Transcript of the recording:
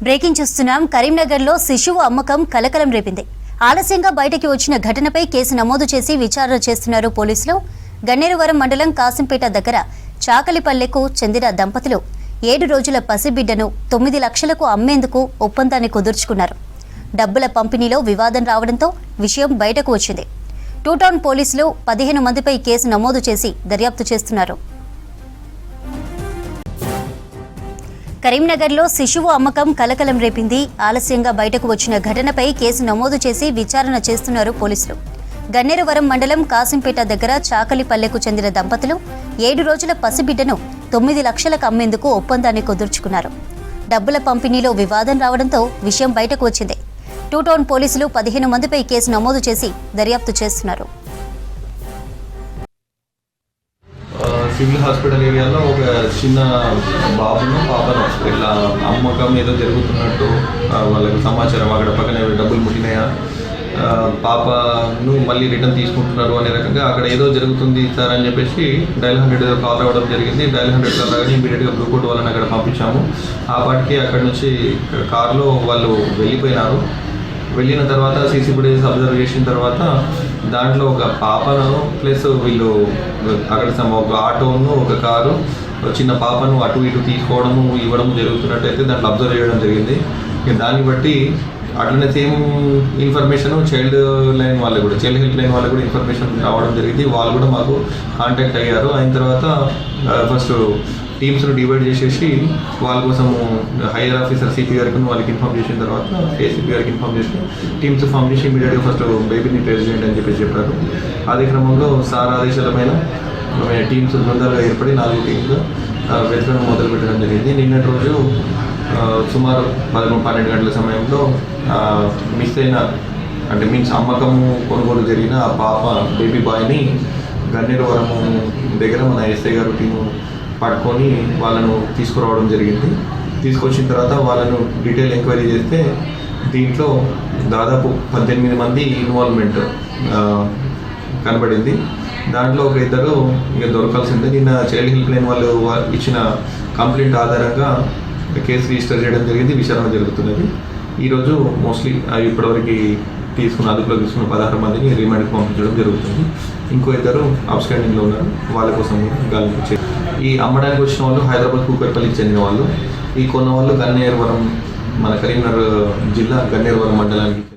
Breaking చూస్తున్నాం. కరీంనగర్లో శిశువు అమ్మకం కలకలం రేపింది. ఆలస్యంగా బయటకి వచ్చిన ఘటనపై కేసు నమోదు చేసి విచారణ చేస్తున్నారు పోలీసులు. గన్నేరువరం మండలం కాసింపేట దగ్గర చాకలిపల్లెకు చెందిన దంపతులు 7 రోజుల పసిబిడ్డను 9 లక్షలకు అమ్మేందుకు ఒప్పందాన్ని కుదుర్చుకున్నారు. డబ్బుల పంపిణీలో వివాదం రావడంతో విషయం బయటకు వచ్చింది. టూ టౌన్ పోలీసులు 15 మందిపై కేసు నమోదు చేసి దర్యాప్తు చేస్తున్నారు. కరీంనగర్లో శిశువు అమ్మకం కలకలం రేపింది. ఆలస్యంగా బయటకు వచ్చిన ఘటనపై కేసు నమోదు చేసి విచారణ చేస్తున్నారు పోలీసులు. గన్నేరువరం మండలం కాసింపేట దగ్గర చాకలిపల్లెకు చెందిన దంపతులు 7 రోజుల పసిబిడ్డను 9 లక్షలకు అమ్మేందుకు ఒప్పందాన్ని కుదుర్చుకున్నారు. డబ్బుల పంపిణీలో వివాదం రావడంతో విషయం బయటకు వచ్చింది. టూ టౌన్ పోలీసులు 15 మందిపై కేసు నమోదు చేసి దర్యాప్తు చేస్తున్నారు. సివిల్ హాస్పిటల్ ఏరియాలో ఒక చిన్న బాబును పాపను ఇట్లా అమ్మకం ఏదో జరుగుతున్నట్టు వాళ్ళకి సమాచారం, అక్కడ పక్కన డబ్బులు ముట్టినాయా, పాపను మళ్ళీ రిటర్న్ తీసుకుంటున్నారు అనే రకంగా అక్కడ ఏదో జరుగుతుంది సార్ అని చెప్పేసి డైల్ 100 కాల్ రావడం జరిగింది. డైల్ 100 కాల్ రాగానే ఇమీడియట్గా బ్లూ కోట్ వాళ్ళని అక్కడ పంపించాము. ఆ పాటికి అక్కడ నుంచి కార్లో వాళ్ళు వెళ్ళిపోయినారు. వెళ్ళిన తర్వాత సీసీ ఫుటేజ్ అబ్జర్వ్ చేసిన తర్వాత దాంట్లో ఒక పాపను ప్లస్ వీళ్ళు అక్కడ ఒక ఆటోను ఒక కారు చిన్న పాపను అటు ఇటు తీసుకోవడము ఇవ్వడము జరుగుతున్నట్టయితే దాంట్లో అబ్జర్వ్ చేయడం జరిగింది. దాన్ని బట్టి అట్లనే సేమ్ ఇన్ఫర్మేషన్ చైల్డ్ లైన్ వాళ్ళకి కూడా చైల్డ్ హెల్ప్ లైన్ వాళ్ళకి కూడా ఇన్ఫర్మేషన్ రావడం జరిగింది. వాళ్ళు కూడా మాకు కాంటాక్ట్ అయ్యారు. అయిన తర్వాత ఫస్ట్ టీమ్స్ను డివైడ్ చేసేసి వాళ్ళ కోసము హైయర్ ఆఫీసర్ సిపి గారికి వాళ్ళకి ఇన్ఫార్మ్ చేసిన తర్వాత ఏసీపీ గారికి ఇన్ఫార్మ్ చేసి టీమ్స్ ఫామ్ చేసి ఇమీడియట్గా ఫస్ట్ బేబీని ట్రేస్ చేయండి అని చెప్పారు. అదే క్రమంలో సార్ ఆదేశాల పైన టీమ్స్ బృందాలుగా ఏర్పడి 4 టీమ్స్ వెతకడం మొదలు పెట్టడం జరిగింది. నిన్నటి రోజు సుమారు 11-12 గంటల సమయంలో మిస్ అయిన అంటే మీన్స్ అమ్మకము కొనుగోలు జరిగిన ఆ పాప బేబీ బాయ్ని గన్నేరువరము దగ్గర మన ఎస్ఐ గారు టీము పట్టుకొని వాళ్ళను తీసుకురావడం జరిగింది. తీసుకొచ్చిన తర్వాత వాళ్ళను డీటెయిల్ ఎంక్వైరీ చేస్తే దీంట్లో దాదాపు 18 మంది ఇన్వాల్వ్మెంట్ కనబడింది. దాంట్లో ఒక 2 ఇంకా దొరకాల్సిందే. నిన్న చైల్డ్ హెల్ప్ లైన్ వాళ్ళు ఇచ్చిన కంప్లైంట్ ఆధారంగా కేసు రిజిస్టర్ చేయడం జరిగింది. విచారణ జరుగుతున్నది. ఈరోజు మోస్ట్లీ ఇప్పటివరకు అదుపులో తీసుకున్న 16 మందిని రిమాండ్కి పంపించడం జరుగుతుంది. ఇంకో 2 అబ్స్టాండింగ్లో ఉన్నారు. వాళ్ళ కోసం గాలింపు ఈ అమ్మడానికి వచ్చిన వాళ్ళు హైదరాబాద్ కూకట్పల్లికి చెందిన వాళ్ళు, ఈ కొన్న వాళ్ళు గన్నేరువరం మన కరీంనగర్ జిల్లా గన్నేరువరం మండలానికి